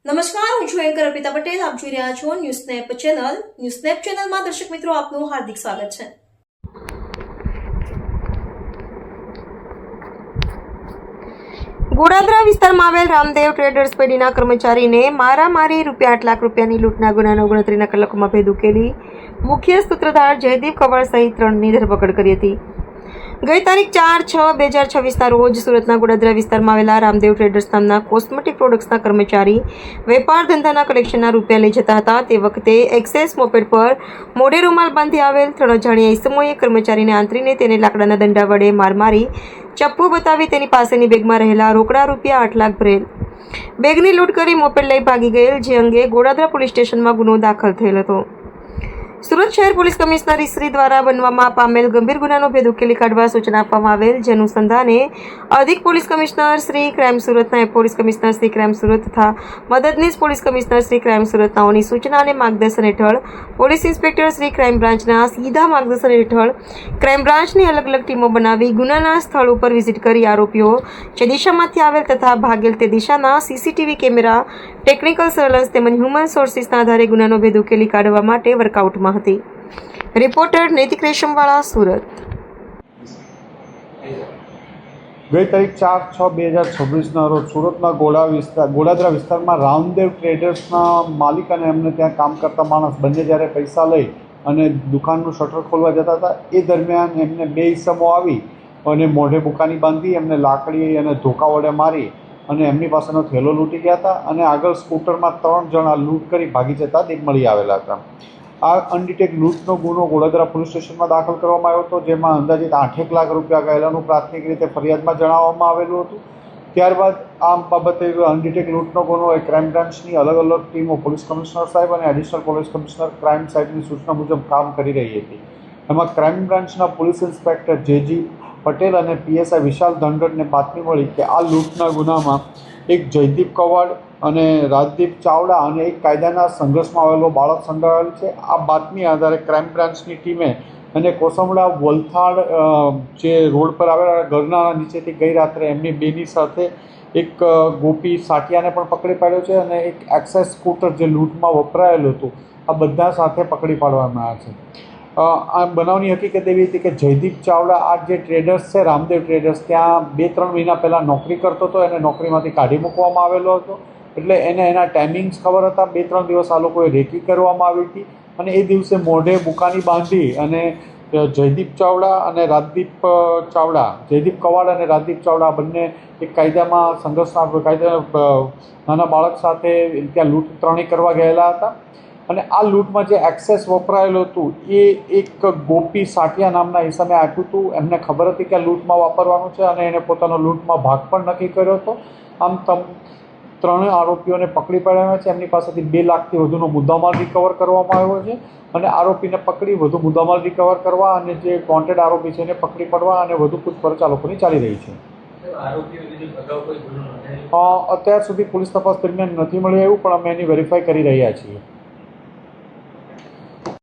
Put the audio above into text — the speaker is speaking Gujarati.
નમસ્કાર, હું છું એન્કર અર્પિતા પટેલ. આપ જોઈ રહ્યા છો news snap channel. News snap ચેનલમાં દર્શક મિત્રો આપનું હાર્દિક સ્વાગત છે. ગોડાદરા વિસ્તારમાં આવેલ રામદેવ ટ્રેડર્સ પેઢીના કર્મચારીને મારામારી ₹8 લાખ રૂપિયાની લૂંટના ગુનાનો ગણતરીના કલાકોમાં ભેદ ઉકેલી મુખ્ય સૂત્રધાર જયદીપ કવાડ સહિત 3ની ધરપકડ કરી હતી. ગઈ તારીખ 4/6/2026ના રોજ સુરતના ગોડાદરા વિસ્તારમાં આવેલા રામદેવ ટ્રેડર્સ નામના કોસ્મેટિક પ્રોડક્ટ્સના કર્મચારી વેપાર ધંધાના કલેક્શનના રૂપિયા લઈ જતા હતા. તે વખતે એક્સેસ મોપેડ પર મોઢે રૂમાલ બાંધી આવેલ 3 અજાણ્યા ઈસમોએ કર્મચારીને આંતરીને તેને લાકડાના દંડા વડે માર મારી ચપ્પુ બતાવી તેની પાસેની બેગમાં રહેલા રોકડા ₹8 લાખ ભરેલ બેગની લૂંટ કરી મોપેડ લઈ ભાગી ગયેલ, જે અંગે ગોડાદરા પોલીસ સ્ટેશનમાં ગુનો દાખલ થયેલ હતો. સુરત શહેર પોલીસ કમિશનર શ્રી દ્વારા બનવામાં પામેલ ગંભીર ગુનાનો ભેદ ઉકેલી કાઢવા સૂચના આપવામાં આવેલ, જે અનુસંધાને અધિક police commissioner Shri crime Surat, નાયબ police commissioner Shri crime Surat તથા મદદનીશ police commissioner Shri crime Surat નાઓની સૂચના અને માર્ગદર્શન હેઠળ પોલીસ ઇન્સ્પેક્ટર શ્રી ક્રાઇમ બ્રાન્ચના સીધા માર્ગદર્શન હેઠળ ક્રાઇમ બ્રાન્ચની અલગ અલગ ટીમો બનાવી ગુનાના સ્થળ ઉપર વિઝિટ કરી આરોપીઓ જે દિશામાંથી આવેલ તથા ભાગેલ તે દિશાના સીસીટીવી કેમેરા, ટેકનિકલ સર્વેલન્સ તેમજ હ્યુમન સોર્સિસના આધારે ગુનાનો ભેદ ઉકેલી કાઢવા માટે વર્કઆઉટમાં હતી. રિપોર્ટર નૈતિક રેશમવાળા, સુરત. ગઈ તારીખ 4/6/2026ના રોજ સુરતના ગોડાદરા વિસ્તારમાં રામદેવ ટ્રેડર્સના માલિક અને એમને ત્યાં કામ કરતા માણસ બંને જ્યારે પૈસા લઈ અને દુકાનનું શટર ખોલવા જતા હતા, એ દરમિયાન એમને 2 ઈસમો આવી અને મોઢે બુકાની બાંધી એમને લાકડી અને ધોકા વડે મારી અને એમની પાસેનો થેલો લૂંટી ગયા હતા અને આગળ સ્કૂટરમાં 3 જણા લૂંટ કરી ભાગી જતા તે મળી આવેલા હતા. આ અનડિટેક લૂંટનો ગુનો ગોડાદરા પોલીસ સ્ટેશનમાં દાખલ કરવામાં આવ્યો હતો, જેમાં અંદાજિત ₹8 લાખ રૂપિયા ગયેલાનું પ્રાથમિક રીતે ફરિયાદમાં જણાવવામાં આવેલું હતું. ત્યારબાદ આ બાબતે અનડિટેક લૂંટનો ગુનો એ ક્રાઇમ બ્રાન્ચની અલગ અલગ ટીમો પોલીસ કમિશનર સાહેબ અને એડિશનલ પોલીસ કમિશનર ક્રાઇમ સાહેબની સૂચના મુજબ કામ કરી રહી હતી. એમાં ક્રાઇમ બ્રાન્ચના પોલીસ ઇન્સ્પેક્ટર જેજી પટેલ અને પીએસઆઈ વિશાલ ધનગઢને બાતમી મળી કે આ લૂંટના ગુનામાં એક જયદીપ કવાડ અને રાજદીપ ચાવડા અને એક કાયદાના સંઘર્ષમાં આવેલો બાળક સંડોવાયેલ છે. આ બાતમી આધારે ક્રાઇમ બ્રાન્ચની ટીમે અને કોસંબડા વલથાડ જે રોડ પર આવેલા ઘરના નીચેથી ગઈ રાત્રે એમની બેની સાથે એક ગોપી સાટિયાને પણ પકડી પાડ્યો છે અને એક એક્સેસ સ્કૂટર જે લૂંટમાં વપરાયેલું હતું, આ બધા સાથે પકડી પાડવામાં આવ્યા છે. આ બનાવની હકીકત એવી હતી કે જયદીપ ચાવડા આ જે ટ્રેડર્સ છે રામદેવ ટ્રેડર્સ, ત્યાં 2-3 મહિના પહેલાં નોકરી કરતો હતો. એને નોકરીમાંથી કાઢી મૂકવામાં આવેલો હતો, એટલે એને એના ટાઈમિંગ્સ ખબર હતા. 2-3 દિવસ આ લોકોએ રેકી કરવામાં આવી હતી અને એ દિવસે મોઢે બુકાની બાંધી અને જયદીપ ચાવડા અને રાજદીપ ચાવડા, જયદીપ કવાડ અને રાજદીપ ચાવડા બંને એક કાયદામાં સંઘર્ષના કાયદા નાના બાળક સાથે ત્યાં લૂંટ ત્રણેય કરવા ગયેલા હતા. અને આ લૂંટમાં જે એક્સેસ વપરાયેલું હતું એ એક ગોપી સાટિયા નામના ઈસમે આપ્યું હતું. એમને ખબર હતી કે આ લૂંટમાં વાપરવાનું છે અને એને પોતાનો લૂંટમાં ભાગ પણ નક્કી કર્યો હતો. આમ 3 આરોપીઓને પકડી પાડ્યા છે. એમની પાસેથી 2 લાખથી વધુનો મુદ્દામાલ રિકવર કરવામાં આવ્યો છે અને આરોપીને પકડી વધુ મુદ્દામાલ રિકવર કરવા અને જે વોન્ટેડ આરોપી છે એને પકડી પાડવા અને વધુ પૂછપરછ આ લોકોની ચાલી રહી છે. અત્યાર સુધી પોલીસ તપાસ દરમિયાન નથી મળી આવ્યું, પણ અમે એની વેરીફાઈ કરી રહ્યા છીએ.